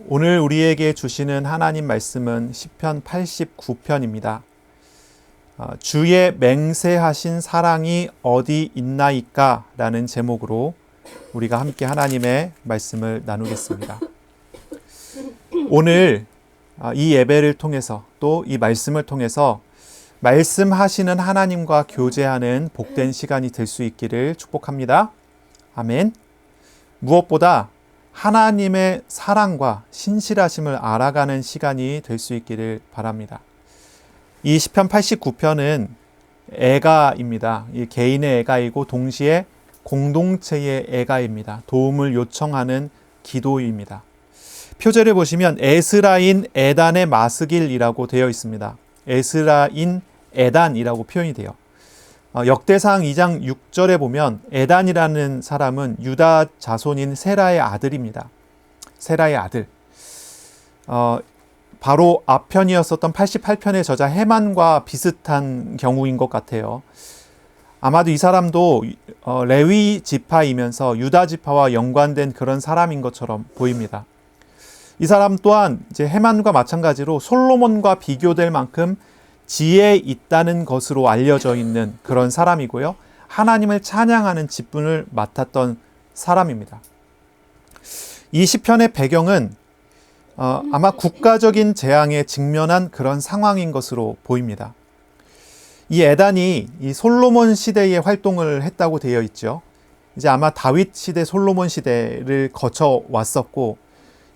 오늘 우리에게 주시는 하나님 말씀은 시편 89편입니다. 주의 맹세하신 사랑이 어디 있나이까? 라는 제목으로 우리가 함께 하나님의 말씀을 나누겠습니다. 오늘 이 예배를 통해서 또 이 말씀을 통해서 말씀하시는 하나님과 교제하는 복된 시간이 될 수 있기를 축복합니다. 아멘. 무엇보다 하나님의 사랑과 신실하심을 알아가는 시간이 될 수 있기를 바랍니다. 이 시편 89편은 애가입니다. 이 개인의 애가이고 동시에 공동체의 애가입니다. 도움을 요청하는 기도입니다. 표제를 보시면 에스라인 에단의 마스길이라고 되어 있습니다. 에스라인 에단이라고 표현이 돼요. 역대상 2장 6절에 보면 에단이라는 사람은 유다 자손인 세라의 아들입니다. 세라의 아들. 바로 앞편이었었던 88편의 저자 헤만과 비슷한 경우인 것 같아요. 아마도 이 사람도 레위 지파이면서 유다 지파와 연관된 그런 사람인 것처럼 보입니다. 이 사람 또한 이제 헤만과 마찬가지로 솔로몬과 비교될 만큼 지혜에 있다는 것으로 알려져 있는 그런 사람이고요. 하나님을 찬양하는 직분을 맡았던 사람입니다. 이 시편의 배경은 아마 국가적인 재앙에 직면한 그런 상황인 것으로 보입니다. 이 에단이 이 솔로몬 시대에 활동을 했다고 되어 있죠. 이제 아마 다윗 시대, 솔로몬 시대를 거쳐 왔었고,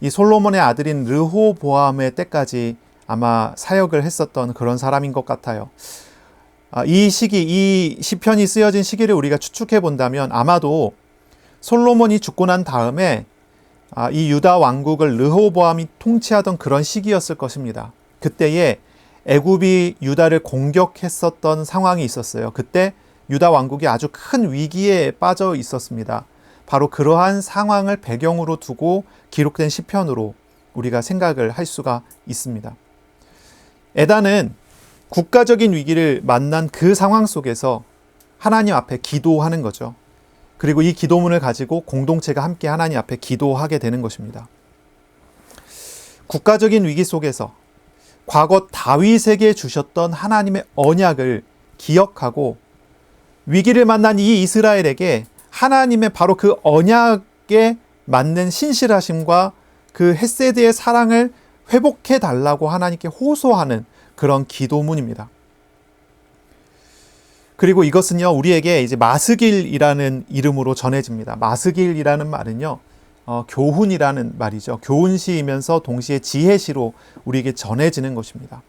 이 솔로몬의 아들인 르호보암의 때까지 아마 사역을 했었던 그런 사람인 것 같아요. 이 시기, 이 시편이 쓰여진 시기를 우리가 추측해 본다면 아마도 솔로몬이 죽고 난 다음에 이 유다 왕국을 르호보암이 통치하던 그런 시기였을 것입니다. 그때에 애굽이 유다를 공격했었던 상황이 있었어요. 그때 유다 왕국이 아주 큰 위기에 빠져 있었습니다. 바로 그러한 상황을 배경으로 두고 기록된 시편으로 우리가 생각을 할 수가 있습니다. 에단은 국가적인 위기를 만난 그 상황 속에서 하나님 앞에 기도하는 거죠. 그리고 이 기도문을 가지고 공동체가 함께 하나님 앞에 기도하게 되는 것입니다. 국가적인 위기 속에서 과거 다윗에게 주셨던 하나님의 언약을 기억하고 위기를 만난 이 이스라엘에게 하나님의 바로 그 언약에 맞는 신실하심과 그 헤세드의 사랑을 회복해 달라고 하나님께 호소하는 그런 기도문입니다. 그리고 이것은요, 우리에게 이제 마스길이라는 이름으로 전해집니다. 마스길이라는 말은요, 교훈이라는 말이죠. 교훈시이면서 동시에 지혜시로 우리에게 전해지는 것입니다.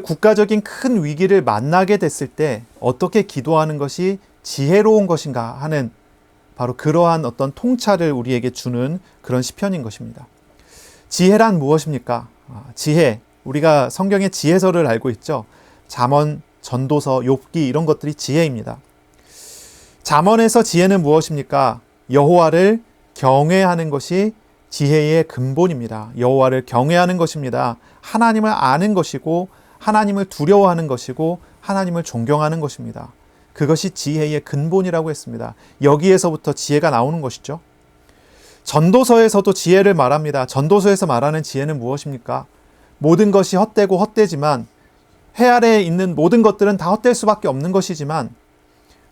국가적인 큰 위기를 만나게 됐을 때 어떻게 기도하는 것이 지혜로운 것인가 하는 바로 그러한 어떤 통찰을 우리에게 주는 그런 시편인 것입니다. 지혜란 무엇입니까? 지혜, 우리가 성경의 지혜서를 알고 있죠. 잠언, 전도서, 욥기 이런 것들이 지혜입니다. 잠언에서 지혜는 무엇입니까? 여호와를 경외하는 것이 지혜의 근본입니다. 여호와를 경외하는 것입니다. 하나님을 아는 것이고 하나님을 두려워하는 것이고 하나님을 존경하는 것입니다. 그것이 지혜의 근본이라고 했습니다. 여기에서부터 지혜가 나오는 것이죠. 전도서에서도 지혜를 말합니다. 전도서에서 말하는 지혜는 무엇입니까? 모든 것이 헛되고 헛되지만 해 아래에 있는 모든 것들은 다 헛될 수밖에 없는 것이지만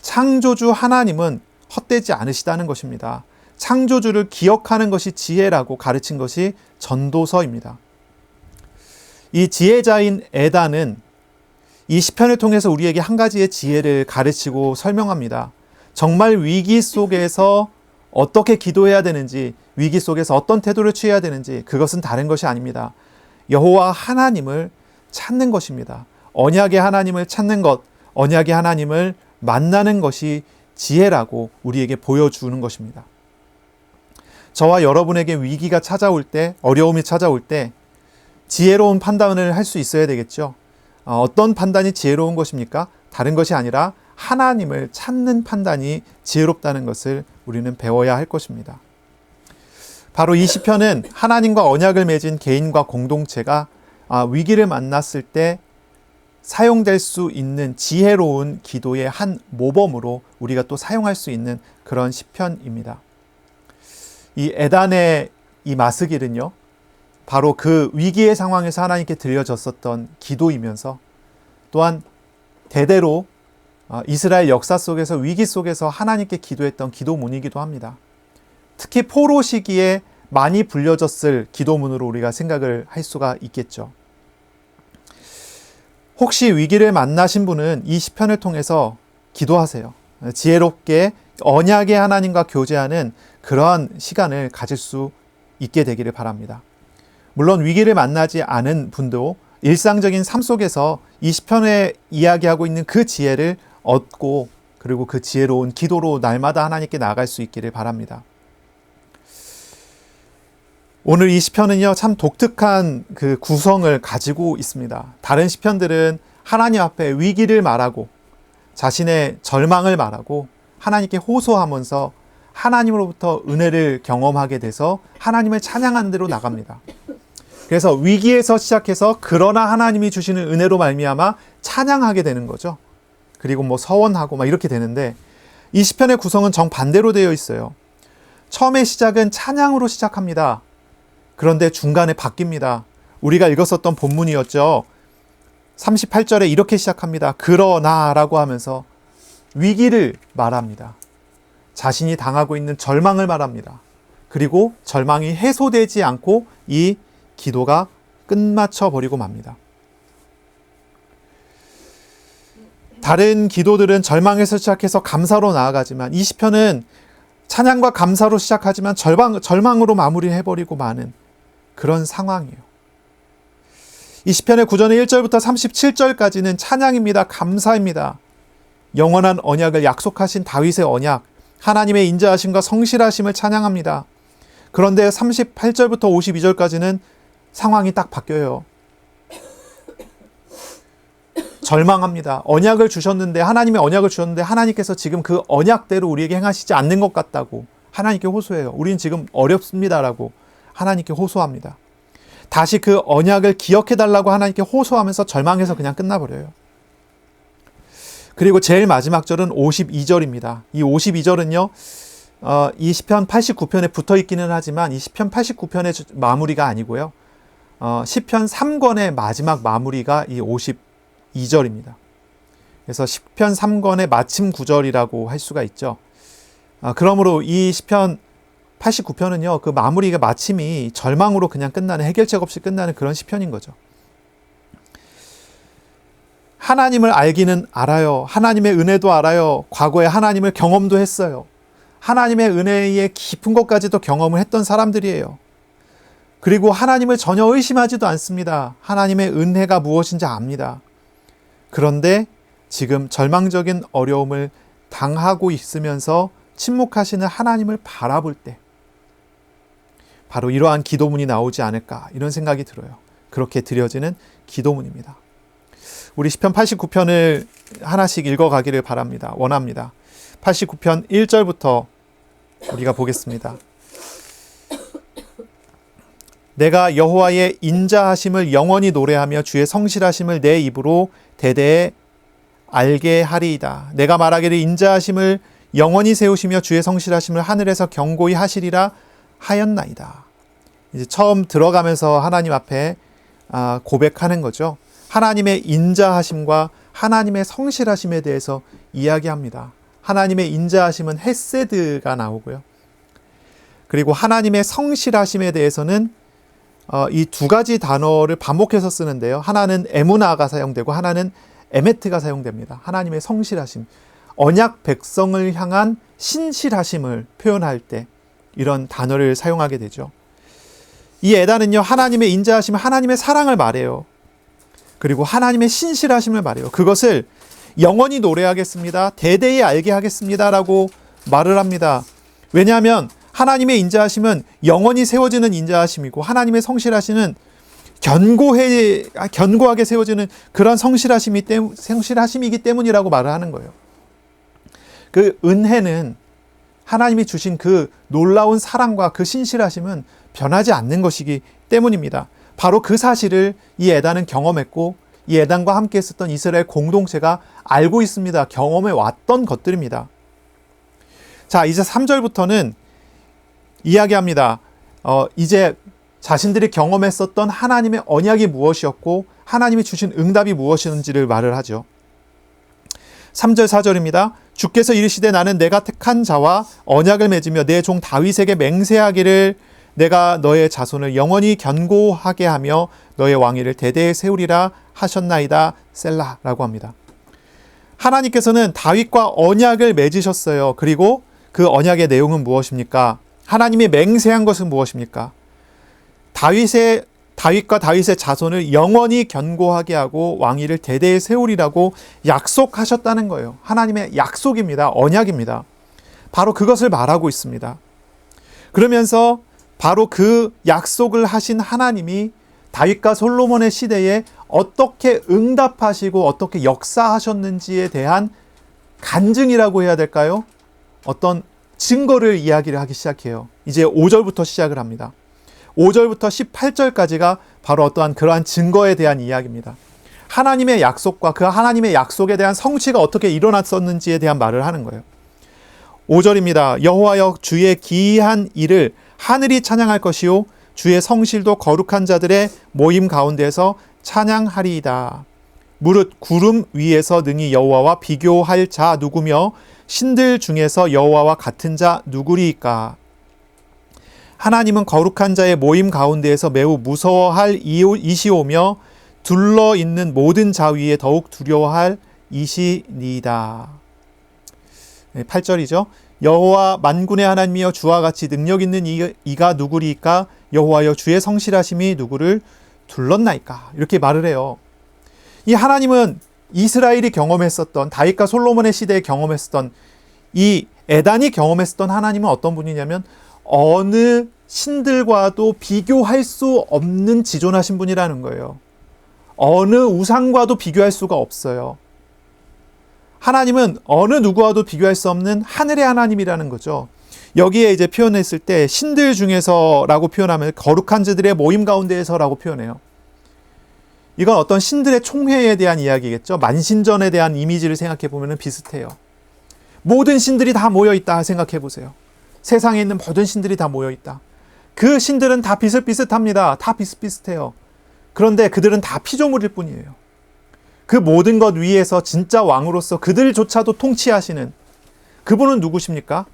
창조주 하나님은 헛되지 않으시다는 것입니다. 창조주를 기억하는 것이 지혜라고 가르친 것이 전도서입니다. 이 지혜자인 에단은 이 시편을 통해서 우리에게 한 가지의 지혜를 가르치고 설명합니다. 정말 위기 속에서 어떻게 기도해야 되는지, 위기 속에서 어떤 태도를 취해야 되는지, 그것은 다른 것이 아닙니다. 여호와 하나님을 찾는 것입니다. 언약의 하나님을 찾는 것, 언약의 하나님을 만나는 것이 지혜라고 우리에게 보여주는 것입니다. 저와 여러분에게 위기가 찾아올 때, 어려움이 찾아올 때 지혜로운 판단을 할 수 있어야 되겠죠. 어떤 판단이 지혜로운 것입니까? 다른 것이 아니라 하나님을 찾는 판단이 지혜롭다는 것을 우리는 배워야 할 것입니다. 바로 이 시편은 하나님과 언약을 맺은 개인과 공동체가 위기를 만났을 때 사용될 수 있는 지혜로운 기도의 한 모범으로 우리가 또 사용할 수 있는 그런 시편입니다. 이 에단의 이 마스길은요, 바로 그 위기의 상황에서 하나님께 들려졌었던 기도이면서 또한 대대로 이스라엘 역사 속에서 위기 속에서 하나님께 기도했던 기도문이기도 합니다. 특히 포로 시기에 많이 불려졌을 기도문으로 우리가 생각을 할 수가 있겠죠. 혹시 위기를 만나신 분은 이 시편을 통해서 기도하세요. 지혜롭게 언약의 하나님과 교제하는 그러한 시간을 가질 수 있게 되기를 바랍니다. 물론 위기를 만나지 않은 분도 일상적인 삶 속에서 이 시편에 이야기하고 있는 그 지혜를 얻고 그리고 그 지혜로운 기도로 날마다 하나님께 나아갈 수 있기를 바랍니다. 오늘 이 시편은요, 참 독특한 그 구성을 가지고 있습니다. 다른 시편들은 하나님 앞에 위기를 말하고 자신의 절망을 말하고 하나님께 호소하면서 하나님으로부터 은혜를 경험하게 돼서 하나님을 찬양하는 대로 나갑니다. 그래서 위기에서 시작해서 그러나 하나님이 주시는 은혜로 말미암아 찬양하게 되는 거죠. 그리고 뭐 서원하고 막 이렇게 되는데, 이 시편의 구성은 정반대로 되어 있어요. 처음에 시작은 찬양으로 시작합니다. 그런데 중간에 바뀝니다. 우리가 읽었었던 본문이었죠. 38절에 이렇게 시작합니다. 그러나라고 하면서 위기를 말합니다. 자신이 당하고 있는 절망을 말합니다. 그리고 절망이 해소되지 않고 이 기도가 끝마쳐 버리고 맙니다. 다른 기도들은 절망에서 시작해서 감사로 나아가지만 이 시편은 찬양과 감사로 시작하지만 절망으로 마무리해버리고 마는 그런 상황이에요. 이 시편의 구전의 1절부터 37절까지는 찬양입니다. 감사입니다. 영원한 언약을 약속하신 다윗의 언약, 하나님의 인자하심과 성실하심을 찬양합니다. 그런데 38절부터 52절까지는 상황이 딱 바뀌어요. 절망합니다. 언약을 주셨는데, 하나님의 언약을 주셨는데 하나님께서 지금 그 언약대로 우리에게 행하시지 않는 것 같다고 하나님께 호소해요. 우린 지금 어렵습니다라고 하나님께 호소합니다. 다시 그 언약을 기억해달라고 하나님께 호소하면서 절망해서 그냥 끝나버려요. 그리고 제일 마지막 절은 52절입니다. 이 52절은요, 이 시편 89편에 붙어 있기는 하지만 이 시편 89편의 마무리가 아니고요. 시편 3권의 마지막 마무리가 이 52절입니다. 그래서 시편 3권의 마침 구절이라고 할 수가 있죠. 그러므로 이 시편 89편은요, 그 마무리가 마침이 절망으로 그냥 끝나는, 해결책 없이 끝나는 그런 시편인 거죠. 하나님을 알기는 알아요. 하나님의 은혜도 알아요. 과거에 하나님을 경험도 했어요. 하나님의 은혜의 깊은 것까지도 경험을 했던 사람들이에요. 그리고 하나님을 전혀 의심하지도 않습니다. 하나님의 은혜가 무엇인지 압니다. 그런데 지금 절망적인 어려움을 당하고 있으면서 침묵하시는 하나님을 바라볼 때 바로 이러한 기도문이 나오지 않을까, 이런 생각이 들어요. 그렇게 드려지는 기도문입니다. 우리 시편 89편을 하나씩 읽어가기를 바랍니다. 원합니다. 89편 1절부터 우리가 보겠습니다. 내가 여호와의 인자하심을 영원히 노래하며 주의 성실하심을 내 입으로 대대에 알게 하리이다. 내가 말하기를 인자하심을 영원히 세우시며 주의 성실하심을 하늘에서 경고히 하시리라 하였나이다. 이제 처음 들어가면서 하나님 앞에 고백하는 거죠. 하나님의 인자하심과 하나님의 성실하심에 대해서 이야기합니다. 하나님의 인자하심은 헤세드가 나오고요. 그리고 하나님의 성실하심에 대해서는 이 두 가지 단어를 반복해서 쓰는데요. 하나는 에무나가 사용되고 하나는 에메트가 사용됩니다. 하나님의 성실하심, 언약 백성을 향한 신실하심을 표현할 때 이런 단어를 사용하게 되죠. 이 에단은요, 하나님의 인자하심, 하나님의 사랑을 말해요. 그리고 하나님의 신실하심을 말해요. 그것을 영원히 노래하겠습니다. 대대히 알게 하겠습니다. 라고 말을 합니다. 왜냐하면 하나님의 인자하심은 영원히 세워지는 인자하심이고 하나님의 성실하심은 견고하게 세워지는 그런 성실하심이기 때문이라고 말을 하는 거예요. 그 은혜는, 하나님이 주신 그 놀라운 사랑과 그 신실하심은 변하지 않는 것이기 때문입니다. 바로 그 사실을 이 에단은 경험했고 이 에단과 함께 있었던 이스라엘 공동체가 알고 있습니다. 경험해 왔던 것들입니다. 자, 이제 3절부터는 이야기합니다. 이제 자신들이 경험했었던 하나님의 언약이 무엇이었고 하나님이 주신 응답이 무엇이었는지를 말을 하죠. 3절 4절입니다. 주께서 이르시되 나는 내가 택한 자와 언약을 맺으며 내 종 다윗에게 맹세하기를 내가 너의 자손을 영원히 견고하게 하며 너의 왕위를 대대에 세우리라 하셨나이다. 셀라라고 합니다. 하나님께서는 다윗과 언약을 맺으셨어요. 그리고 그 언약의 내용은 무엇입니까? 하나님이 맹세한 것은 무엇입니까? 다윗과 다윗의 자손을 영원히 견고하게 하고 왕위를 대대에 세우리라고 약속하셨다는 거예요. 하나님의 약속입니다. 언약입니다. 바로 그것을 말하고 있습니다. 그러면서 바로 그 약속을 하신 하나님이 다윗과 솔로몬의 시대에 어떻게 응답하시고 어떻게 역사하셨는지에 대한 간증이라고 해야 될까요? 어떤 증거를 이야기를 하기 시작해요. 이제 5절부터 시작을 합니다. 5절부터 18절까지가 바로 어떠한 그러한 증거에 대한 이야기입니다. 하나님의 약속과 그 하나님의 약속에 대한 성취가 어떻게 일어났었는지에 대한 말을 하는 거예요. 5절입니다. 여호와여 주의 기이한 일을 하늘이 찬양할 것이요 주의 성실도 거룩한 자들의 모임 가운데서 찬양하리이다. 무릇 구름 위에서 능히 여호와와 비교할 자 누구며 신들 중에서 여호와와 같은 자 누구리이까. 하나님은 거룩한 자의 모임 가운데에서 매우 무서워할 이시오며 둘러 있는 모든 자 위에 더욱 두려워할 이시니이다. 8절이죠. 여호와 만군의 하나님이여 주와 같이 능력 있는 이가 누구리이까. 여호와여 주의 성실하심이 누구를 둘렀나이까. 이렇게 말을 해요. 이 하나님은 이스라엘이 경험했었던 다윗과 솔로몬의 시대에 경험했었던 이 에단이 경험했었던 하나님은 어떤 분이냐면 어느 신들과도 비교할 수 없는 지존하신 분이라는 거예요. 어느 우상과도 비교할 수가 없어요. 하나님은 어느 누구와도 비교할 수 없는 하늘의 하나님이라는 거죠. 여기에 이제 표현했을 때 신들 중에서라고 표현하면 거룩한 자들의 모임 가운데에서라고 표현해요. 이건 어떤 신들의 총회에 대한 이야기겠죠. 만신전에 대한 이미지를 생각해 보면 비슷해요. 모든 신들이 다 모여있다 생각해 보세요. 세상에 있는 모든 신들이 다 모여있다. 그 신들은 다 비슷비슷합니다. 다 비슷비슷해요. 그런데 그들은 다 피조물일 뿐이에요. 그 모든 것 위에서 진짜 왕으로서 그들조차도 통치하시는 그분은 누구십니까?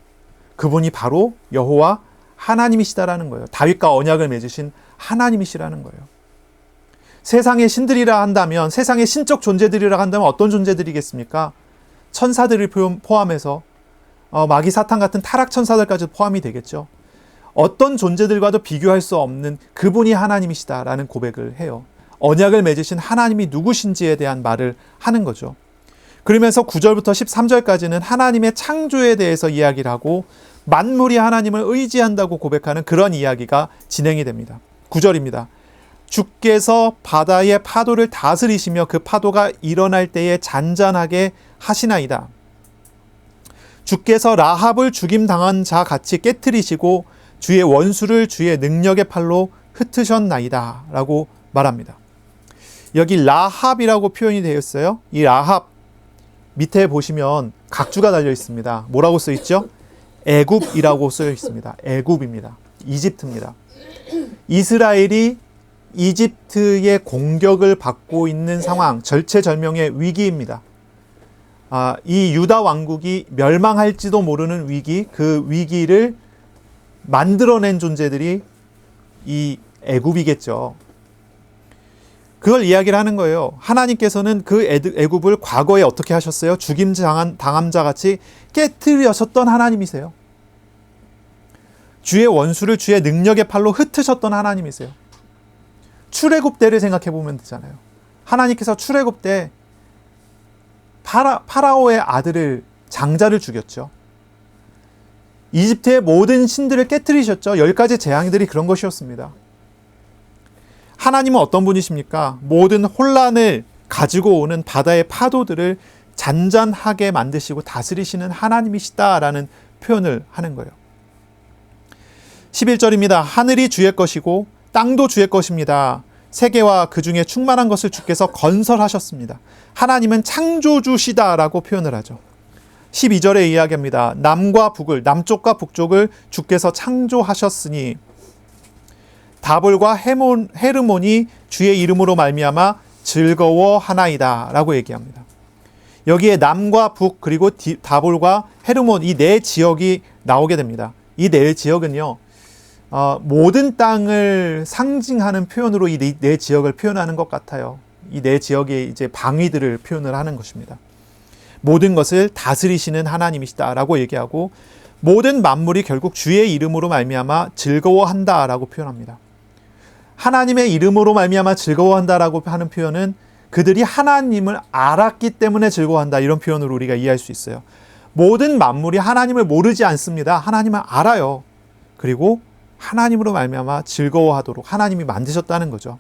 그분이 바로 여호와 하나님이시다라는 거예요. 다윗과 언약을 맺으신 하나님이시라는 거예요. 세상의 신들이라 한다면, 세상의 신적 존재들이라 한다면 어떤 존재들이겠습니까? 천사들을 포함해서 마귀 사탄 같은 타락 천사들까지 포함이 되겠죠. 어떤 존재들과도 비교할 수 없는 그분이 하나님이시다라는 고백을 해요. 언약을 맺으신 하나님이 누구신지에 대한 말을 하는 거죠. 그러면서 9절부터 13절까지는 하나님의 창조에 대해서 이야기를 하고 만물이 하나님을 의지한다고 고백하는 그런 이야기가 진행이 됩니다. 9절입니다. 주께서 바다의 파도를 다스리시며 그 파도가 일어날 때에 잔잔하게 하시나이다. 주께서 라합을 죽임당한 자 같이 깨트리시고 주의 원수를 주의 능력의 팔로 흩으셨나이다 라고 말합니다. 여기 라합이라고 표현이 되어 있어요. 이 라합 밑에 보시면 각주가 달려 있습니다. 뭐라고 써 있죠? 애굽이라고 써 있습니다. 애굽입니다. 이집트입니다. 이스라엘이 이집트의 공격을 받고 있는 상황, 절체절명의 위기입니다. 이 유다 왕국이 멸망할지도 모르는 위기, 그 위기를 만들어낸 존재들이 이 애굽이겠죠. 그걸 이야기를 하는 거예요. 하나님께서는 그 애굽을 과거에 어떻게 하셨어요? 죽임당한 자 같이 깨트리셨던 하나님이세요. 주의 원수를 주의 능력의 팔로 흩으셨던 하나님이세요. 출애굽 때를 생각해 보면 되잖아요. 하나님께서 출애굽 때 파라오의 아들을 장자를 죽였죠. 이집트의 모든 신들을 깨트리셨죠. 10가지 재앙들이 그런 것이었습니다. 하나님은 어떤 분이십니까? 모든 혼란을 가지고 오는 바다의 파도들을 잔잔하게 만드시고 다스리시는 하나님이시다라는 표현을 하는 거예요. 11절입니다. 하늘이 주의 것이고 땅도 주의 것입니다. 세계와 그 중에 충만한 것을 주께서 건설하셨습니다. 하나님은 창조주시다라고 표현을 하죠. 12절에 이야기합니다. 남과 북을, 남쪽과 북쪽을 주께서 창조하셨으니 다볼과 헤르몬이 주의 이름으로 말미암아 즐거워하나이다 라고 얘기합니다. 여기에 남과 북 그리고 다볼과 헤르몬 이 네 지역이 나오게 됩니다. 이 네 지역은요, 모든 땅을 상징하는 표현으로 이 네 지역을 표현하는 것 같아요. 이 네 지역의 이제 방위들을 표현을 하는 것입니다. 모든 것을 다스리시는 하나님이시다라고 얘기하고 모든 만물이 결국 주의 이름으로 말미암아 즐거워한다라고 표현합니다. 하나님의 이름으로 말미암아 즐거워한다라고 하는 표현은 그들이 하나님을 알았기 때문에 즐거워한다 이런 표현으로 우리가 이해할 수 있어요. 모든 만물이 하나님을 모르지 않습니다. 하나님을 알아요. 그리고 하나님으로 말미암아 즐거워하도록 하나님이 만드셨다는 거죠.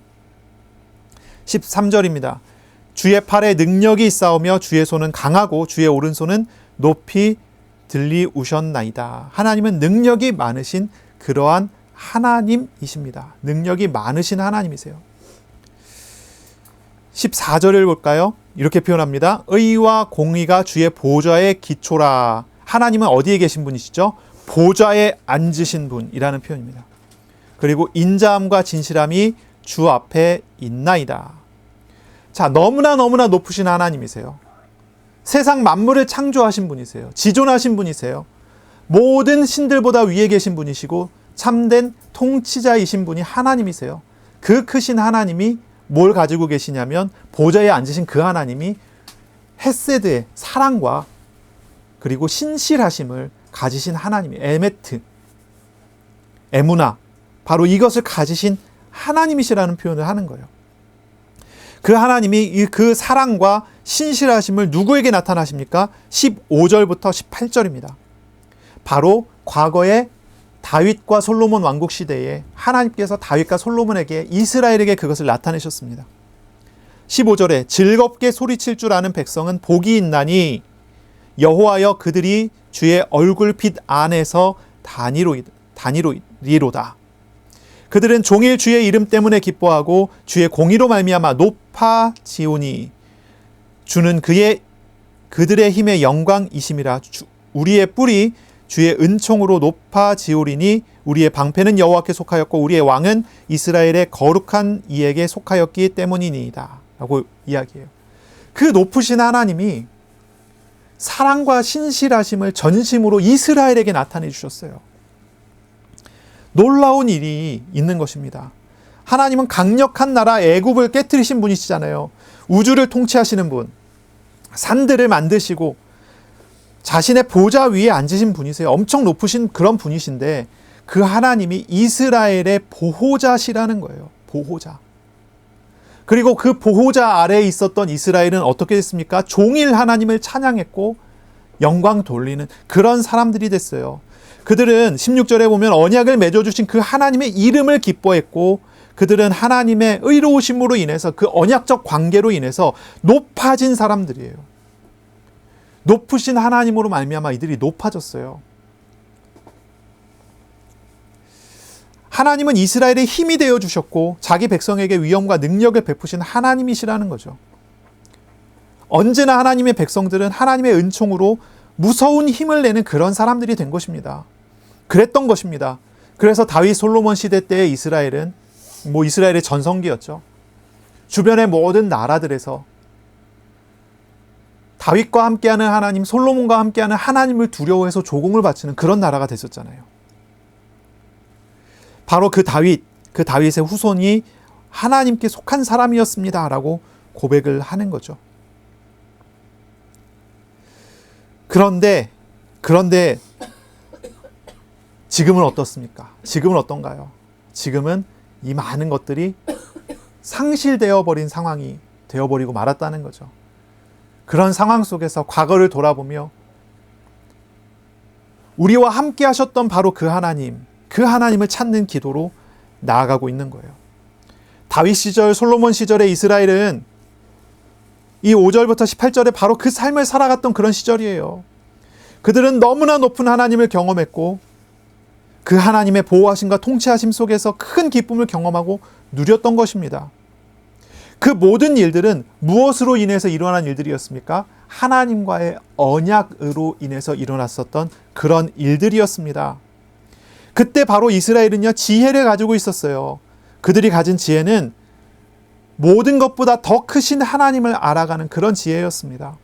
13절입니다. 주의 팔에 능력이 있사오며 주의 손은 강하고 주의 오른손은 높이 들리우셨나이다. 하나님은 능력이 많으신 그러한 하나님이십니다. 능력이 많으신 하나님이세요. 14절을 볼까요? 이렇게 표현합니다. 의와 공의가 주의 보좌의 기초라. 하나님은 어디에 계신 분이시죠? 보좌에 앉으신 분이라는 표현입니다. 그리고 인자함과 진실함이 주 앞에 있나이다. 자, 너무나 높으신 하나님이세요. 세상 만물을 창조하신 분이세요. 지존하신 분이세요. 모든 신들보다 위에 계신 분이시고 참된 통치자이신 분이 하나님이세요. 그 크신 하나님이 뭘 가지고 계시냐면 보좌에 앉으신 그 하나님이 헤세드의 사랑과 그리고 신실하심을 가지신 하나님이 에메트, 에무나, 바로 이것을 가지신 하나님이시라는 표현을 하는 거예요. 그 하나님이 그 사랑과 신실하심을 누구에게 나타나십니까? 15절부터 18절입니다. 바로 과거에 다윗과 솔로몬 왕국 시대에 하나님께서 다윗과 솔로몬에게 이스라엘에게 그것을 나타내셨습니다. 15절에 즐겁게 소리칠 줄 아는 백성은 복이 있나니 여호와여 그들이 주의 얼굴빛 안에서 다니로다. 그들은 종일 주의 이름 때문에 기뻐하고 주의 공의로 말미암아 높아지오니 주는 그들의 힘의 영광이심이라. 우리의 뿔이 주의 은총으로 높아지오리니 우리의 방패는 여호와께 속하였고 우리의 왕은 이스라엘의 거룩한 이에게 속하였기 때문이니이다 라고 이야기해요. 그 높으신 하나님이 사랑과 신실하심을 전심으로 이스라엘에게 나타내 주셨어요. 놀라운 일이 있는 것입니다. 하나님은 강력한 나라 애굽을 깨뜨리신 분이시잖아요. 우주를 통치하시는 분, 산들을 만드시고 자신의 보좌 위에 앉으신 분이세요. 엄청 높으신 그런 분이신데 그 하나님이 이스라엘의 보호자시라는 거예요. 보호자. 그리고 그 보호자 아래에 있었던 이스라엘은 어떻게 됐습니까? 종일 하나님을 찬양했고 영광 돌리는 그런 사람들이 됐어요. 그들은 16절에 보면 언약을 맺어주신 그 하나님의 이름을 기뻐했고 그들은 하나님의 의로우심으로 인해서 그 언약적 관계로 인해서 높아진 사람들이에요. 높으신 하나님으로 말미암아 이들이 높아졌어요. 하나님은 이스라엘의 힘이 되어 주셨고 자기 백성에게 위엄과 능력을 베푸신 하나님이시라는 거죠. 언제나 하나님의 백성들은 하나님의 은총으로 무서운 힘을 내는 그런 사람들이 된 것입니다. 그랬던 것입니다. 그래서 다윗 솔로몬 시대 때의 이스라엘은 이스라엘의 전성기였죠. 주변의 모든 나라들에서 다윗과 함께하는 하나님, 솔로몬과 함께하는 하나님을 두려워해서 조공을 바치는 그런 나라가 됐었잖아요. 바로 그 다윗의 후손이 하나님께 속한 사람이었습니다 라고 고백을 하는 거죠. 그런데 지금은 어떻습니까? 지금은 어떤가요? 지금은 이 많은 것들이 상실되어 버린 상황이 되어버리고 말았다는 거죠. 그런 상황 속에서 과거를 돌아보며 우리와 함께 하셨던 바로 그 하나님을 찾는 기도로 나아가고 있는 거예요. 다윗 시절, 솔로몬 시절의 이스라엘은 이 5절부터 18절에 바로 그 삶을 살아갔던 그런 시절이에요. 그들은 너무나 높은 하나님을 경험했고 그 하나님의 보호하심과 통치하심 속에서 큰 기쁨을 경험하고 누렸던 것입니다. 그 모든 일들은 무엇으로 인해서 일어난 일들이었습니까? 하나님과의 언약으로 인해서 일어났었던 그런 일들이었습니다. 그때 바로 이스라엘은요, 지혜를 가지고 있었어요. 그들이 가진 지혜는 모든 것보다 더 크신 하나님을 알아가는 그런 지혜였습니다.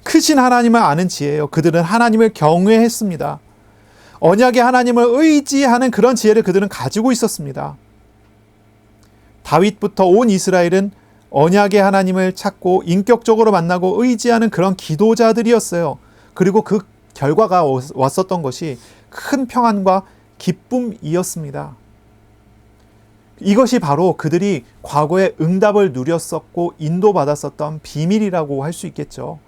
크신 하나님을 아는 지혜예요. 그들은 하나님을 경외했습니다. 언약의 하나님을 의지하는 그런 지혜를 그들은 가지고 있었습니다. 다윗부터 온 이스라엘은 언약의 하나님을 찾고 인격적으로 만나고 의지하는 그런 기도자들이었어요. 그리고 그 결과가 왔었던 것이 큰 평안과 기쁨이었습니다. 이것이 바로 그들이 과거에 응답을 누렸었고 인도받았었던 비밀이라고 할 수 있겠죠.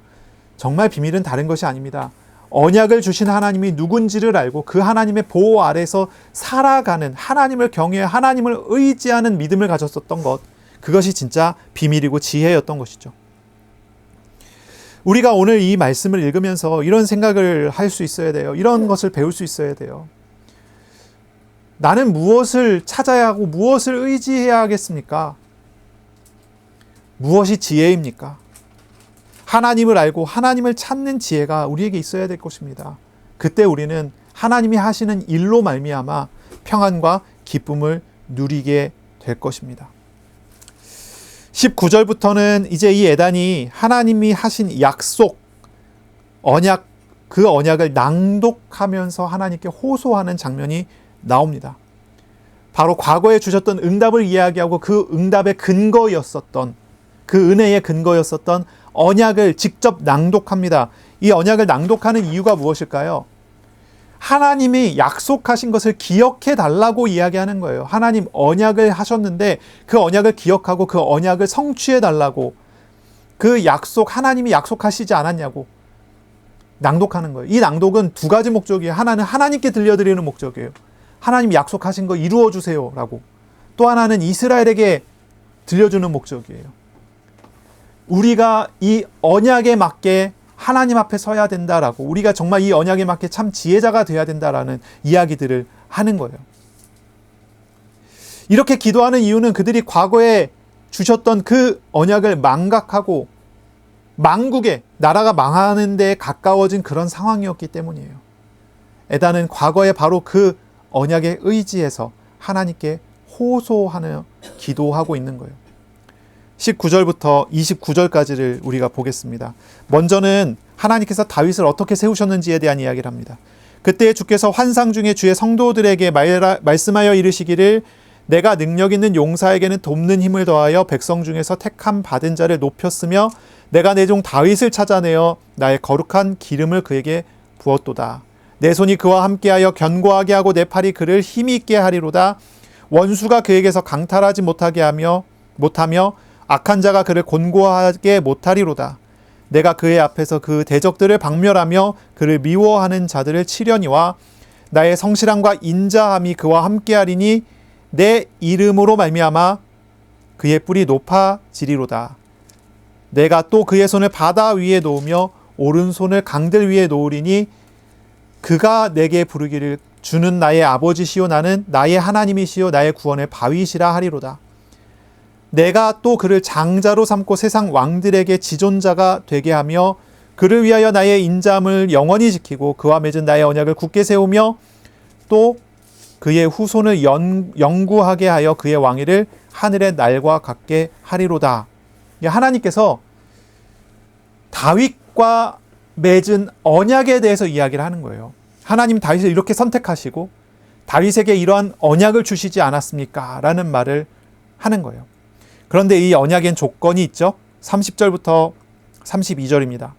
정말 비밀은 다른 것이 아닙니다. 언약을 주신 하나님이 누군지를 알고 그 하나님의 보호 아래서 살아가는, 하나님을 경외해 하나님을 의지하는 믿음을 가졌었던 것, 그것이 진짜 비밀이고 지혜였던 것이죠. 우리가 오늘 이 말씀을 읽으면서 이런 생각을 할 수 있어야 돼요. 이런 것을 배울 수 있어야 돼요. 나는 무엇을 찾아야 하고 무엇을 의지해야 하겠습니까? 무엇이 지혜입니까? 하나님을 알고 하나님을 찾는 지혜가 우리에게 있어야 될 것입니다. 그때 우리는 하나님이 하시는 일로 말미암아 평안과 기쁨을 누리게 될 것입니다. 19절부터는 이제 이 에단이 하나님이 하신 약속, 언약, 그 언약을 낭독하면서 하나님께 호소하는 장면이 나옵니다. 바로 과거에 주셨던 응답을 이야기하고 그 응답의 근거였었던, 그 은혜의 근거였었던 언약을 직접 낭독합니다. 이 언약을 낭독하는 이유가 무엇일까요? 하나님이 약속하신 것을 기억해 달라고 이야기하는 거예요. 하나님 언약을 하셨는데 그 언약을 기억하고 그 언약을 성취해 달라고, 그 약속, 하나님이 약속하시지 않았냐고 낭독하는 거예요. 이 낭독은 두 가지 목적이에요. 하나는 하나님께 들려드리는 목적이에요. 하나님 약속하신 거 이루어 주세요 라고. 또 하나는 이스라엘에게 들려주는 목적이에요. 우리가 이 언약에 맞게 하나님 앞에 서야 된다라고, 우리가 정말 이 언약에 맞게 참 지혜자가 되어야 된다라는 이야기들을 하는 거예요. 이렇게 기도하는 이유는 그들이 과거에 주셨던 그 언약을 망각하고 망국에, 나라가 망하는 데 가까워진 그런 상황이었기 때문이에요. 에단은 과거에 바로 그 언약에 의지해서 하나님께 호소하며 기도하고 있는 거예요. 19절부터 29절까지를 우리가 보겠습니다. 먼저는 하나님께서 다윗을 어떻게 세우셨는지에 대한 이야기를 합니다. 그때 주께서 환상 중에 주의 성도들에게 말씀하여 이르시기를, 내가 능력 있는 용사에게는 돕는 힘을 더하여 백성 중에서 택함 받은 자를 높였으며 내가 내 종 다윗을 찾아내어 나의 거룩한 기름을 그에게 부었도다. 내 손이 그와 함께하여 견고하게 하고 내 팔이 그를 힘이 있게 하리로다. 원수가 그에게서 강탈하지 못하며 악한 자가 그를 곤고하게 못하리로다. 내가 그의 앞에서 그 대적들을 박멸하며 그를 미워하는 자들을 치려니와 나의 성실함과 인자함이 그와 함께하리니 내 이름으로 말미암아 그의 뿔이 높아지리로다. 내가 또 그의 손을 바다 위에 놓으며 오른손을 강들 위에 놓으리니 그가 내게 부르기를 주는 나의 아버지시요 나는 나의 하나님이시요 나의 구원의 바위시라 하리로다. 내가 또 그를 장자로 삼고 세상 왕들에게 지존자가 되게 하며 그를 위하여 나의 인자함을 영원히 지키고 그와 맺은 나의 언약을 굳게 세우며 또 그의 후손을 영구하게 하여 그의 왕위를 하늘의 날과 같게 하리로다. 하나님께서 다윗과 맺은 언약에 대해서 이야기를 하는 거예요. 하나님 다윗을 이렇게 선택하시고 다윗에게 이러한 언약을 주시지 않았습니까? 라는 말을 하는 거예요. 그런데 이 언약엔 조건이 있죠. 30절부터 32절입니다.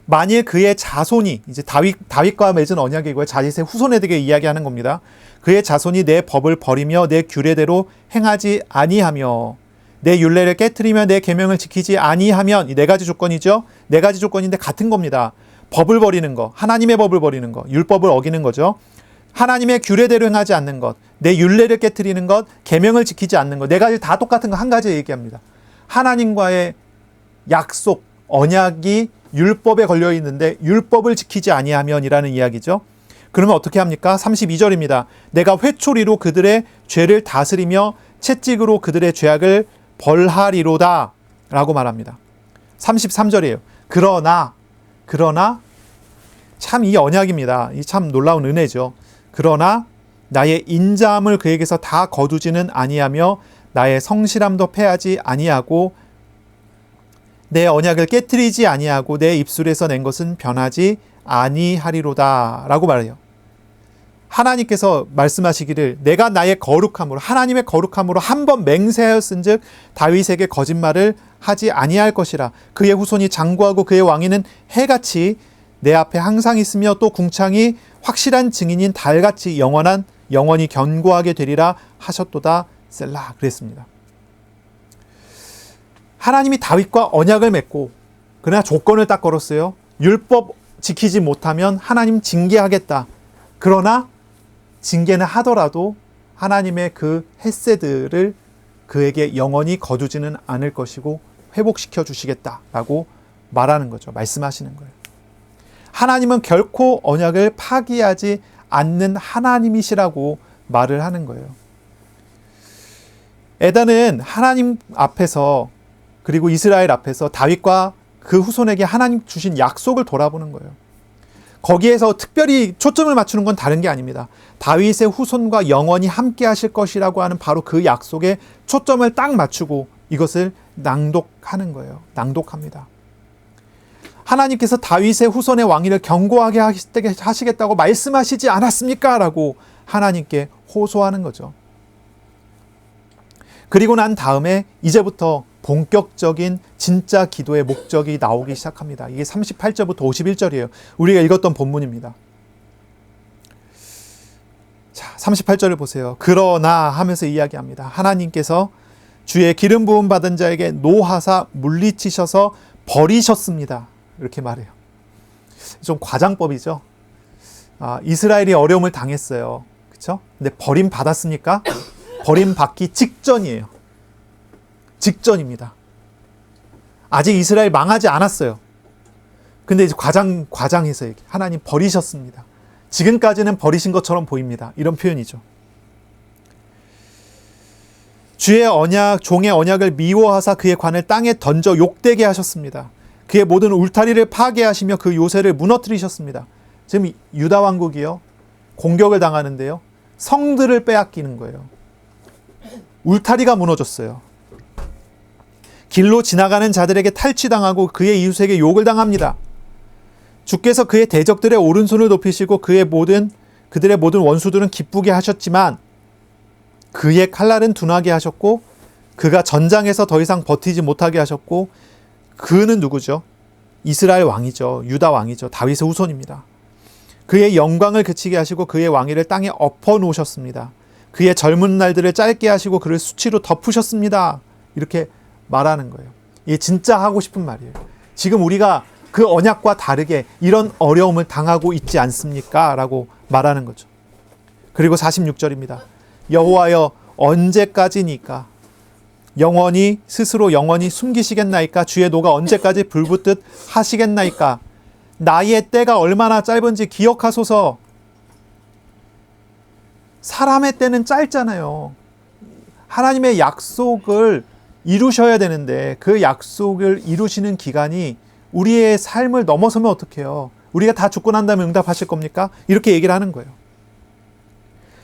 만일 그의 자손이, 이제 다윗과 맺은 언약이고요, 다윗의 후손에게 이야기하는 겁니다. 그의 자손이 내 법을 버리며 내 규례대로 행하지 아니하며 내 율례를 깨트리며 내 계명을 지키지 아니하면, 이 네 가지 조건이죠. 네 가지 조건인데 같은 겁니다. 법을 버리는 거, 하나님의 법을 버리는 거, 율법을 어기는 거죠. 하나님의 규례대로 행하지 않는 것, 내 율례를 깨트리는 것, 계명을 지키지 않는 것, 네 가지 다 똑같은 거 한 가지 얘기합니다. 하나님과의 약속, 언약이 율법에 걸려 있는데 율법을 지키지 아니하면이라는 이야기죠. 그러면 어떻게 합니까? 32절입니다. 내가 회초리로 그들의 죄를 다스리며 채찍으로 그들의 죄악을 벌하리로다 라고 말합니다. 33절이에요. 그러나 참 이 언약입니다. 이 참 놀라운 은혜죠. 그러나 나의 인자함을 그에게서 다 거두지는 아니하며 나의 성실함도 패하지 아니하고 내 언약을 깨뜨리지 아니하고 내 입술에서 낸 것은 변하지 아니하리로다 라고 말해요. 하나님께서 말씀하시기를 내가 나의 거룩함으로 하나님의 거룩함으로 한 번 맹세하였은즉 다윗에게 거짓말을 하지 아니할 것이라. 그의 후손이 장구하고 그의 왕위는 해같이 내 앞에 항상 있으며 또 궁창이 확실한 증인인 달같이 영원히 견고하게 되리라 하셨도다 셀라 그랬습니다. 하나님이 다윗과 언약을 맺고 그러나 조건을 딱 걸었어요. 율법 지키지 못하면 하나님 징계하겠다. 그러나 징계는 하더라도 하나님의 그 헤세드를 그에게 영원히 거두지는 않을 것이고 회복시켜 주시겠다라고 말하는 거죠. 말씀하시는 거예요. 하나님은 결코 언약을 파기하지 않는 하나님이시라고 말을 하는 거예요. 에단은 하나님 앞에서 그리고 이스라엘 앞에서 다윗과 그 후손에게 하나님 주신 약속을 돌아보는 거예요. 거기에서 특별히 초점을 맞추는 건 다른 게 아닙니다. 다윗의 후손과 영원히 함께 하실 것이라고 하는 바로 그 약속에 초점을 딱 맞추고 이것을 낭독하는 거예요. 낭독합니다. 하나님께서 다윗의 후손의 왕위를 견고하게 하시겠다고 말씀하시지 않았습니까? 라고 하나님께 호소하는 거죠. 그리고 난 다음에 이제부터 본격적인 진짜 기도의 목적이 나오기 시작합니다. 이게 38절부터 51절이에요. 우리가 읽었던 본문입니다. 자, 38절을 보세요. 그러나 하면서 이야기합니다. 하나님께서 주의 기름 부음 받은 자에게 노하사 물리치셔서 버리셨습니다. 이렇게 말해요. 좀 과장법이죠. 이스라엘이 어려움을 당했어요. 그렇죠? 근데 버림 받았습니까? 버림 받기 직전이에요. 직전입니다. 아직 이스라엘 망하지 않았어요. 근데 이제 과장해서 얘기. 하나님 버리셨습니다. 지금까지는 버리신 것처럼 보입니다. 이런 표현이죠. 주의 언약, 종의 언약을 미워하사 그의 관을 땅에 던져 욕되게 하셨습니다. 그의 모든 울타리를 파괴하시며 그 요새를 무너뜨리셨습니다. 지금 유다 왕국이요. 공격을 당하는데요. 성들을 빼앗기는 거예요. 울타리가 무너졌어요. 길로 지나가는 자들에게 탈취당하고 그의 이웃에게 욕을 당합니다. 주께서 그의 대적들의 오른손을 높이시고 그들의 모든 원수들은 기쁘게 하셨지만 그의 칼날은 둔하게 하셨고 그가 전장에서 더 이상 버티지 못하게 하셨고 그는 누구죠? 이스라엘 왕이죠. 유다 왕이죠. 다윗의 후손입니다. 그의 영광을 그치게 하시고 그의 왕위를 땅에 엎어 놓으셨습니다. 그의 젊은 날들을 짧게 하시고 그를 수치로 덮으셨습니다. 이렇게 말하는 거예요. 이게 진짜 하고 싶은 말이에요. 지금 우리가 그 언약과 다르게 이런 어려움을 당하고 있지 않습니까? 라고 말하는 거죠. 그리고 46절입니다. 여호와여 언제까지니까 스스로 영원히 숨기시겠나이까? 주의 노가 언제까지 불붙듯 하시겠나이까? 나의 때가 얼마나 짧은지 기억하소서. 사람의 때는 짧잖아요. 하나님의 약속을 이루셔야 되는데 그 약속을 이루시는 기간이 우리의 삶을 넘어서면 어떡해요? 우리가 다 죽고 난 다음에 응답하실 겁니까? 이렇게 얘기를 하는 거예요.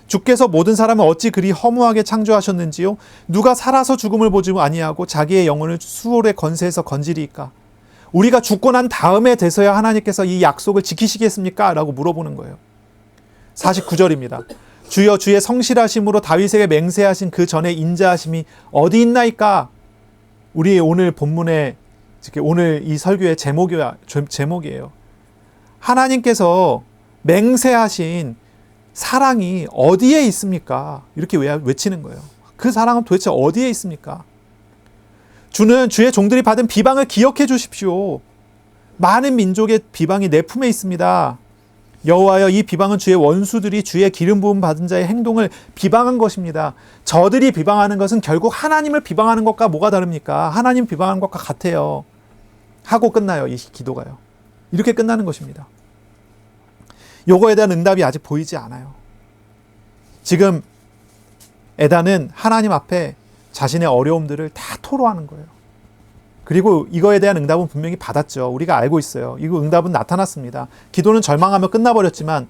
주께서 모든 사람을 어찌 그리 허무하게 창조하셨는지요? 누가 살아서 죽음을 보지 아니하고 자기의 영혼을 수월의 건세에서 건지리이까? 우리가 죽고 난 다음에 돼서야 하나님께서 이 약속을 지키시겠습니까? 라고 물어보는 거예요. 49절입니다. 주여 주의 성실하심으로 다윗에게 맹세하신 그 전에 인자하심이 어디 있나이까? 우리 오늘 본문의 오늘 이 설교의 제목이에요. 하나님께서 맹세하신 사랑이 어디에 있습니까? 이렇게 외치는 거예요. 그 사랑은 도대체 어디에 있습니까? 주는 주의 종들이 받은 비방을 기억해 주십시오. 많은 민족의 비방이 내 품에 있습니다. 여호와여 이 비방은 주의 원수들이 주의 기름 부음 받은 자의 행동을 비방한 것입니다. 저들이 비방하는 것은 결국 하나님을 비방하는 것과 뭐가 다릅니까? 하나님 비방하는 것과 같아요. 하고 끝나요. 이 기도가요. 이렇게 끝나는 것입니다. 요거에 대한 응답이 아직 보이지 않아요. 지금 에단은 하나님 앞에 자신의 어려움들을 다 토로하는 거예요. 그리고 이거에 대한 응답은 분명히 받았죠. 우리가 알고 있어요. 이거 응답은 나타났습니다. 기도는 절망하며 끝나버렸지만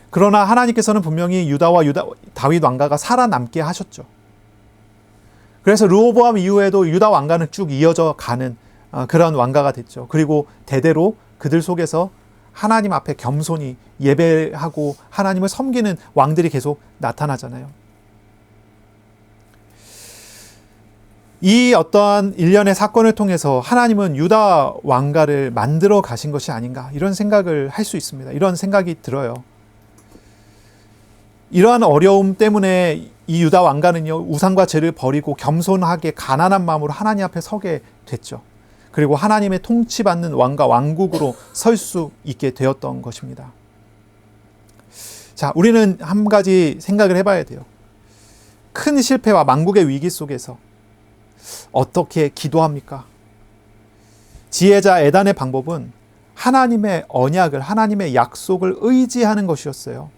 그러나 하나님께서는 분명히 다윗 왕가가 살아남게 하셨죠. 그래서 르호보암 이후에도 유다 왕가는 쭉 이어져 가는 그런 왕가가 됐죠. 그리고 대대로 그들 속에서 하나님 앞에 겸손히 예배하고 하나님을 섬기는 왕들이 계속 나타나잖아요. 이 어떠한 일련의 사건을 통해서 하나님은 유다 왕가를 만들어 가신 것이 아닌가, 이런 생각을 할 수 있습니다. 이런 생각이 들어요. 이러한 어려움 때문에 이 유다 왕가는요, 우상과 죄를 버리고 겸손하게 가난한 마음으로 하나님 앞에 서게 됐죠. 그리고 하나님의 통치받는 왕과 왕국으로 설 수 있게 되었던 것입니다. 자, 우리는 한 가지 생각을 해봐야 돼요. 큰 실패와 만국의 위기 속에서 어떻게 기도합니까? 지혜자 에단의 방법은 하나님의 언약을, 하나님의 약속을 의지하는 것이었어요.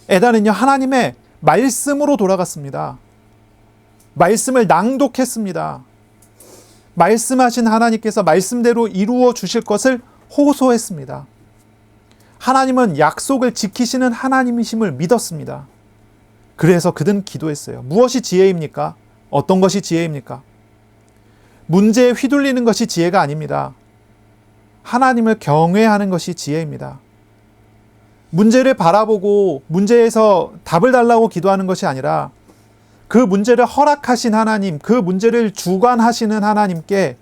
에단은요, 하나님의 말씀으로 돌아갔습니다. 말씀을 낭독했습니다. 말씀하신 하나님께서 말씀대로 이루어 주실 것을 호소했습니다. 하나님은 약속을 지키시는 하나님이심을 믿었습니다. 그래서 그는 기도했어요. 무엇이 지혜입니까? 어떤 것이 지혜입니까? 문제에 휘둘리는 것이 지혜가 아닙니다. 하나님을 경외하는 것이 지혜입니다. 문제를 바라보고 문제에서 답을 달라고 기도하는 것이 아니라 그 문제를 허락하신 하나님, 그 문제를 주관하시는 하나님께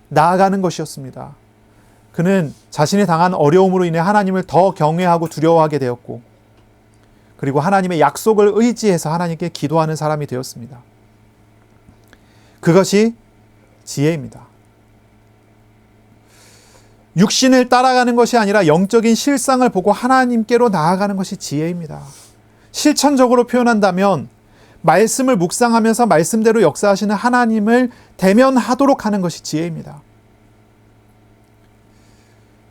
나아가는 것이었습니다. 그는 자신이 당한 어려움으로 인해 하나님을 더 경외하고 두려워하게 되었고, 그리고 하나님의 약속을 의지해서 하나님께 기도하는 사람이 되었습니다. 그것이 지혜입니다. 육신을 따라가는 것이 아니라 영적인 실상을 보고 하나님께로 나아가는 것이 지혜입니다. 실천적으로 표현한다면 말씀을 묵상하면서 말씀대로 역사하시는 하나님을 대면하도록 하는 것이 지혜입니다.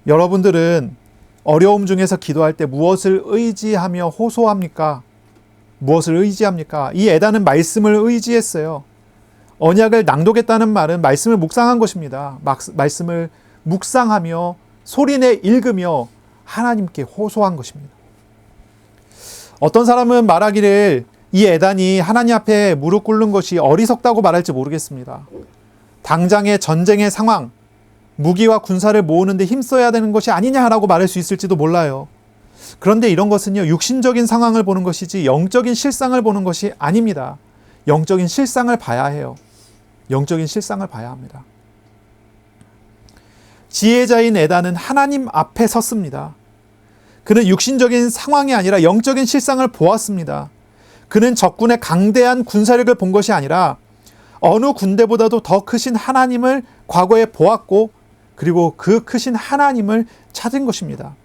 여러분들은 어려움 중에서 기도할 때 무엇을 의지하며 호소합니까? 무엇을 의지합니까? 이 에단은 말씀을 의지했어요. 언약을 낭독했다는 말은 말씀을 묵상한 것입니다. 말씀을 묵상하며 소리내 읽으며 하나님께 호소한 것입니다. 어떤 사람은 말하기를 이 에단이 하나님 앞에 무릎 꿇는 것이 어리석다고 말할지 모르겠습니다. 당장의 전쟁의 상황, 무기와 군사를 모으는데 힘써야 되는 것이 아니냐라고 말할 수 있을지도 몰라요. 그런데 이런 것은요, 육신적인 상황을 보는 것이지 영적인 실상을 보는 것이 아닙니다. 영적인 실상을 봐야 해요. 영적인 실상을 봐야 합니다. 지혜자인 에단은 하나님 앞에 섰습니다. 그는 육신적인 상황이 아니라 영적인 실상을 보았습니다. 그는 적군의 강대한 군사력을 본 것이 아니라 어느 군대보다도 더 크신 하나님을 과거에 보았고, 그리고 그 크신 하나님을 찾은 것입니다.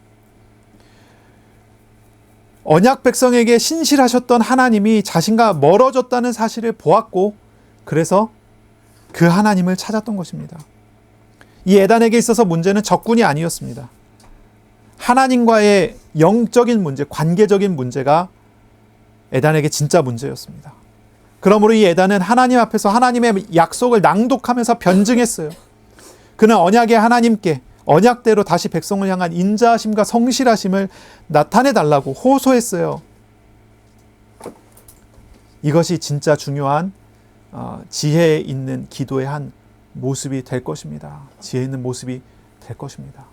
언약 백성에게 신실하셨던 하나님이 자신과 멀어졌다는 사실을 보았고, 그래서 그 하나님을 찾았던 것입니다. 이 에단에게 있어서 문제는 적군이 아니었습니다. 하나님과의 영적인 문제, 관계적인 문제가 에단에게 진짜 문제였습니다. 그러므로 이 에단은 하나님 앞에서 하나님의 약속을 낭독하면서 변증했어요. 그는 언약의 하나님께 언약대로 다시 백성을 향한 인자하심과 성실하심을 나타내달라고 호소했어요. 이것이 진짜 중요한 지혜 있는 기도의 한 모습이 될 것입니다. 지혜 있는 모습이 될 것입니다.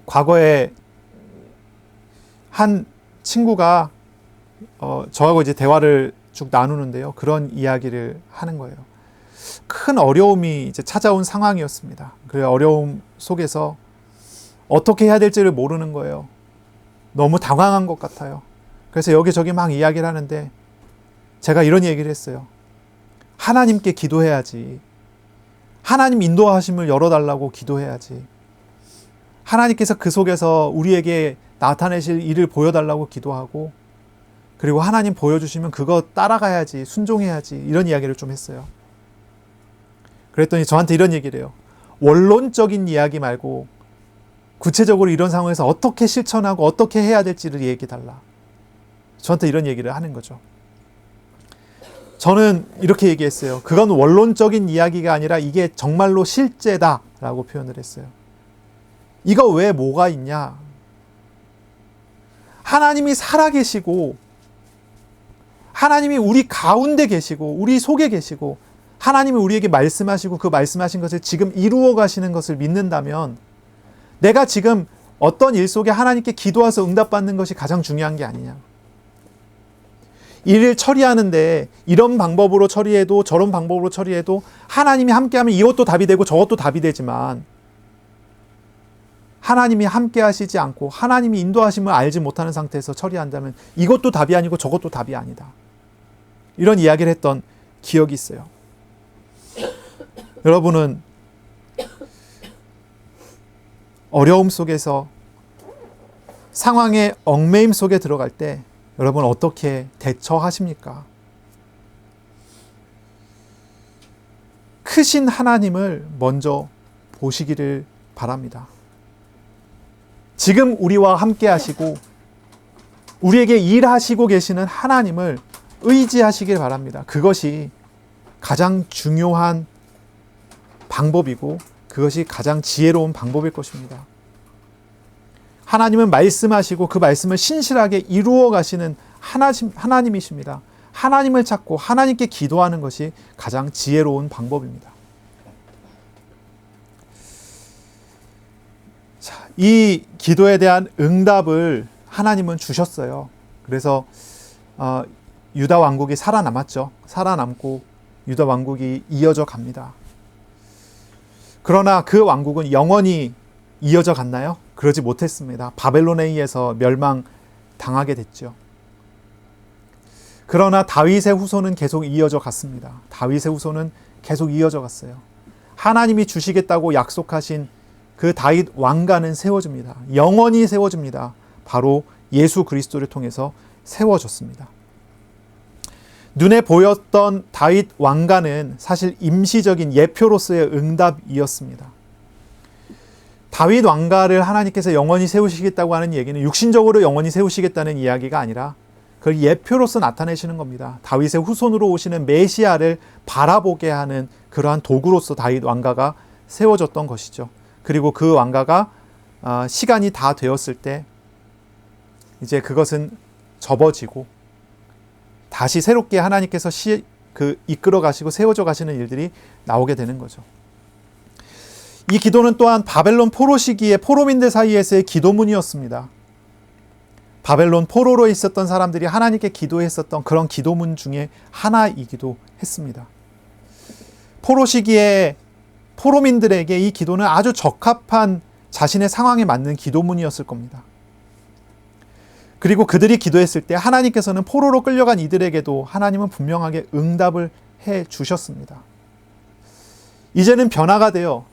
과거에 한 친구가 저하고 이제 대화를 쭉 나누는데요. 그런 이야기를 하는 거예요. 큰 어려움이 이제 찾아온 상황이었습니다. 그 어려움 속에서 어떻게 해야 될지를 모르는 거예요. 너무 당황한 것 같아요. 그래서 여기저기 막 이야기를 하는데 제가 이런 얘기를 했어요. 하나님께 기도해야지. 하나님 인도하심을 열어달라고 기도해야지. 하나님께서 그 속에서 우리에게 나타내실 일을 보여달라고 기도하고, 그리고 하나님 보여주시면 그거 따라가야지, 순종해야지, 이런 이야기를 좀 했어요. 그랬더니 저한테 이런 얘기를 해요. 원론적인 이야기 말고 구체적으로 이런 상황에서 어떻게 실천하고 어떻게 해야 될지를 얘기해달라. 저한테 이런 얘기를 하는 거죠. 저는 이렇게 얘기했어요. 그건 원론적인 이야기가 아니라 이게 정말로 실제다라고 표현을 했어요. 이거 왜 뭐가 있냐? 하나님이 살아계시고 하나님이 우리 가운데 계시고 우리 속에 계시고 하나님이 우리에게 말씀하시고 그 말씀하신 것을 지금 이루어 가시는 것을 믿는다면 내가 지금 어떤 일 속에 하나님께 기도해서 응답받는 것이 가장 중요한 게 아니냐. 일을 처리하는데 이런 방법으로 처리해도 저런 방법으로 처리해도 하나님이 함께하면 이것도 답이 되고 저것도 답이 되지만 하나님이 함께 하시지 않고 하나님이 인도하심을 알지 못하는 상태에서 처리한다면 이것도 답이 아니고 저것도 답이 아니다. 이런 이야기를 했던 기억이 있어요. 여러분은 어려움 속에서 상황의 얽매임 속에 들어갈 때 여러분 어떻게 대처하십니까? 크신 하나님을 먼저 보시기를 바랍니다. 지금 우리와 함께 하시고 우리에게 일하시고 계시는 하나님을 의지하시길 바랍니다. 그것이 가장 중요한 방법이고 그것이 가장 지혜로운 방법일 것입니다. 하나님은 말씀하시고 그 말씀을 신실하게 이루어 가시는 하나님이십니다. 하나님을 찾고 하나님께 기도하는 것이 가장 지혜로운 방법입니다. 자, 이 기도에 대한 응답을 하나님은 주셨어요. 그래서 유다 왕국이 살아남았죠. 살아남고 유다 왕국이 이어져 갑니다. 그러나 그 왕국은 영원히 이어져 갔나요? 그러지 못했습니다. 바벨론에 의해서 멸망당하게 됐죠. 그러나 다윗의 후손은 계속 이어져 갔습니다. 다윗의 후손은 계속 이어져 갔어요. 하나님이 주시겠다고 약속하신 그 다윗 왕가는 세워집니다. 영원히 세워집니다. 바로 예수 그리스도를 통해서 세워졌습니다. 눈에 보였던 다윗 왕가는 사실 임시적인 예표로서의 응답이었습니다. 다윗 왕가를 하나님께서 영원히 세우시겠다고 하는 얘기는 육신적으로 영원히 세우시겠다는 이야기가 아니라 그걸 예표로서 나타내시는 겁니다. 다윗의 후손으로 오시는 메시아를 바라보게 하는 그러한 도구로서 다윗 왕가가 세워졌던 것이죠. 그리고 그 왕가가 시간이 다 되었을 때 이제 그것은 접어지고 다시 새롭게 하나님께서 이끌어 가시고 세워져 가시는 일들이 나오게 되는 거죠. 이 기도는 또한 바벨론 포로 시기에 포로민들 사이에서의 기도문이었습니다. 바벨론 포로로 있었던 사람들이 하나님께 기도했었던 그런 기도문 중에 하나이기도 했습니다. 포로 시기에 포로민들에게 이 기도는 아주 적합한 자신의 상황에 맞는 기도문이었을 겁니다. 그리고 그들이 기도했을 때 하나님께서는 포로로 끌려간 이들에게도 하나님은 분명하게 응답을 해 주셨습니다. 이제는 변화가 되어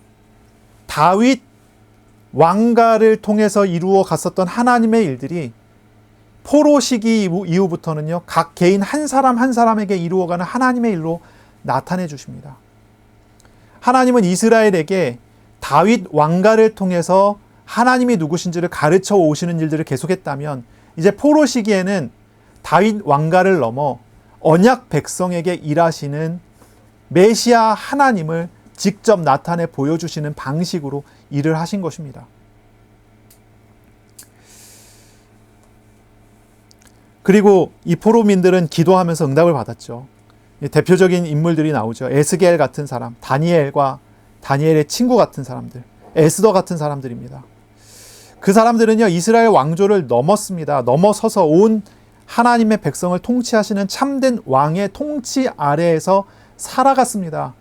다윗 왕가를 통해서 이루어 갔었던 하나님의 일들이 포로 시기 이후부터는요, 각 개인 한 사람 한 사람에게 이루어가는 하나님의 일로 나타내 주십니다. 하나님은 이스라엘에게 다윗 왕가를 통해서 하나님이 누구신지를 가르쳐 오시는 일들을 계속했다면 이제 포로 시기에는 다윗 왕가를 넘어 언약 백성에게 일하시는 메시아 하나님을 직접 나타내 보여주시는 방식으로 일을 하신 것입니다. 그리고 이 포로민들은 기도하면서 응답을 받았죠. 대표적인 인물들이 나오죠. 에스겔 같은 사람, 다니엘과 다니엘의 친구 같은 사람들, 에스더 같은 사람들입니다. 그 사람들은요, 이스라엘 왕조를 넘었습니다. 넘어서서 온 하나님의 백성을 통치하시는 참된 왕의 통치 아래에서 살아갔습니다.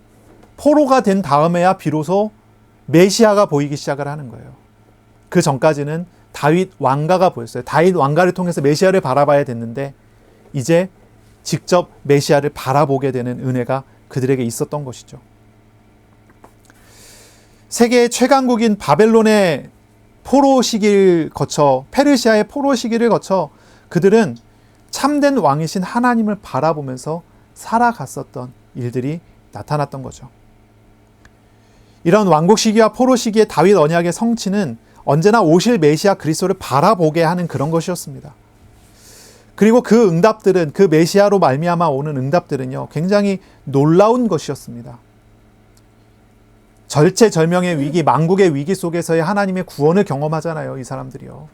포로가 된 다음에야 비로소 메시아가 보이기 시작을 하는 거예요. 그 전까지는 다윗 왕가가 보였어요. 다윗 왕가를 통해서 메시아를 바라봐야 됐는데 이제 직접 메시아를 바라보게 되는 은혜가 그들에게 있었던 것이죠. 세계의 최강국인 바벨론의 포로 시기를 거쳐, 페르시아의 포로 시기를 거쳐 그들은 참된 왕이신 하나님을 바라보면서 살아갔었던 일들이 나타났던 거죠. 이런 왕국 시기와 포로 시기의 다윗 언약의 성취는 언제나 오실 메시아 그리스도를 바라보게 하는 그런 것이었습니다. 그리고 그 응답들은, 그 메시아로 말미암아 오는 응답들은요, 굉장히 놀라운 것이었습니다. 절체절명의 위기, 만국의 위기 속에서의 하나님의 구원을 경험하잖아요, 이 사람들이요.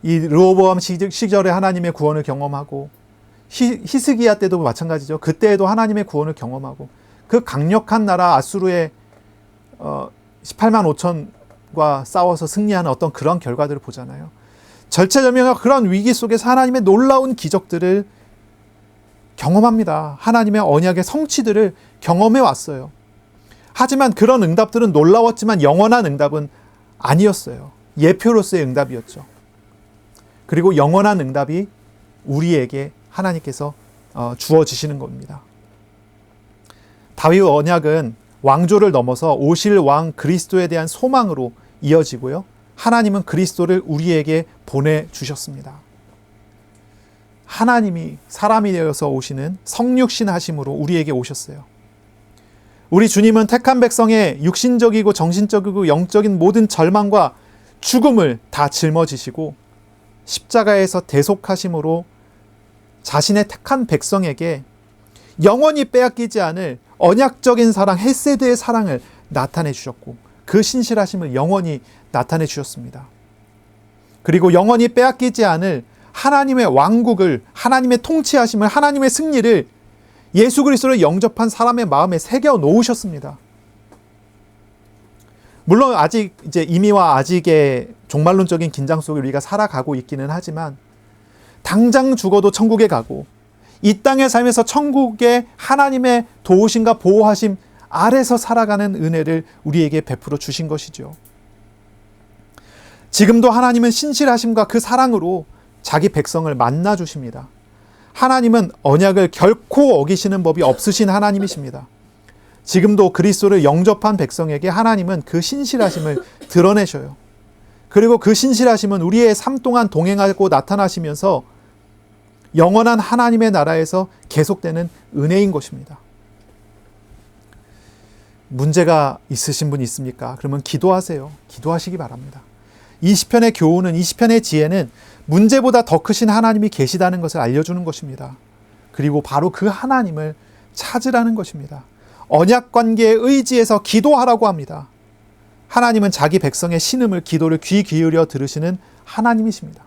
이 르호보암 시절에 하나님의 구원을 경험하고, 히스기야 때도 마찬가지죠. 그때에도 하나님의 구원을 경험하고, 그 강력한 나라 아수르의 18만 5천과 싸워서 승리하는 어떤 그런 결과들을 보잖아요. 절체절명의 그런 위기 속에서 하나님의 놀라운 기적들을 경험합니다. 하나님의 언약의 성취들을 경험해 왔어요. 하지만 그런 응답들은 놀라웠지만 영원한 응답은 아니었어요. 예표로서의 응답이었죠. 그리고 영원한 응답이 우리에게 하나님께서 주어지시는 겁니다. 다윗 언약은 왕조를 넘어서 오실 왕 그리스도에 대한 소망으로 이어지고요. 하나님은 그리스도를 우리에게 보내주셨습니다. 하나님이 사람이 되어서 오시는 성육신 하심으로 우리에게 오셨어요. 우리 주님은 택한 백성의 육신적이고 정신적이고 영적인 모든 절망과 죽음을 다 짊어지시고 십자가에서 대속하심으로 자신의 택한 백성에게 영원히 빼앗기지 않을 언약적인 사랑, 헤세드의 사랑을 나타내 주셨고 그 신실하심을 영원히 나타내 주셨습니다. 그리고 영원히 빼앗기지 않을 하나님의 왕국을, 하나님의 통치하심을, 하나님의 승리를 예수 그리스도를 영접한 사람의 마음에 새겨 놓으셨습니다. 물론 아직 이제 이미와 아직의 종말론적인 긴장 속에 우리가 살아가고 있기는 하지만 당장 죽어도 천국에 가고 이 땅의 삶에서 천국의 하나님의 도우심과 보호하심 아래서 살아가는 은혜를 우리에게 베풀어 주신 것이죠. 지금도 하나님은 신실하심과 그 사랑으로 자기 백성을 만나 주십니다. 하나님은 언약을 결코 어기시는 법이 없으신 하나님이십니다. 지금도 그리스도를 영접한 백성에게 하나님은 그 신실하심을 드러내셔요. 그리고 그 신실하심은 우리의 삶 동안 동행하고 나타나시면서 영원한 하나님의 나라에서 계속되는 은혜인 것입니다. 문제가 있으신 분 있습니까? 그러면 기도하세요. 기도하시기 바랍니다. 이 시편의 교훈은, 이 시편의 지혜는 문제보다 더 크신 하나님이 계시다는 것을 알려주는 것입니다. 그리고 바로 그 하나님을 찾으라는 것입니다. 언약 관계에 의지해서 기도하라고 합니다. 하나님은 자기 백성의 신음을, 기도를 귀 기울여 들으시는 하나님이십니다.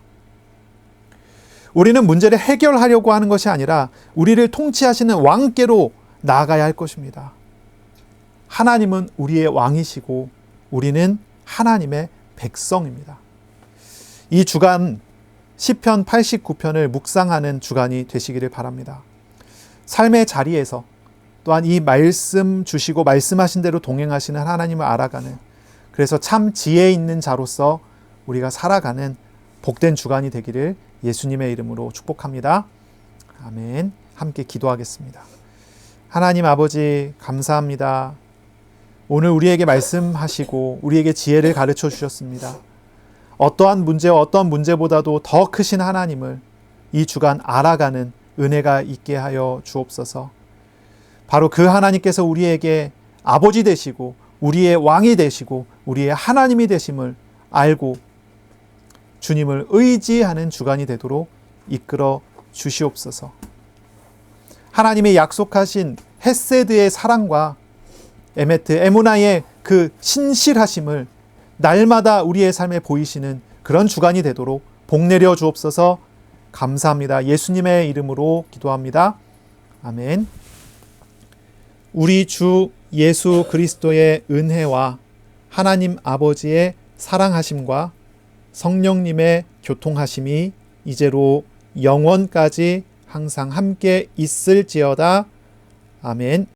우리는 문제를 해결하려고 하는 것이 아니라 우리를 통치하시는 왕께로 나아가야 할 것입니다. 하나님은 우리의 왕이시고 우리는 하나님의 백성입니다. 이 주간 시편 89편을 묵상하는 주간이 되시기를 바랍니다. 삶의 자리에서 또한 이 말씀 주시고 말씀하신 대로 동행하시는 하나님을 알아가는, 그래서 참 지혜 있는 자로서 우리가 살아가는 복된 주간이 되기를 예수님의 이름으로 축복합니다. 아멘. 함께 기도하겠습니다. 하나님 아버지 감사합니다. 오늘 우리에게 말씀하시고 우리에게 지혜를 가르쳐 주셨습니다. 어떠한 문제와 어떤 문제보다도 더 크신 하나님을 이 주간 알아가는 은혜가 있게 하여 주옵소서. 바로 그 하나님께서 우리에게 아버지 되시고 우리의 왕이 되시고 우리의 하나님이 되심을 알고 주님을 의지하는 주간이 되도록 이끌어 주시옵소서. 하나님의 약속하신 헤세드의 사랑과 에메트, 에무나의 그 신실하심을 날마다 우리의 삶에 보이시는 그런 주간이 되도록 복 내려 주옵소서. 감사합니다. 예수님의 이름으로 기도합니다. 아멘. 우리 주 예수 그리스도의 은혜와 하나님 아버지의 사랑하심과 성령님의 교통하심이 이제로 영원까지 항상 함께 있을지어다. 아멘.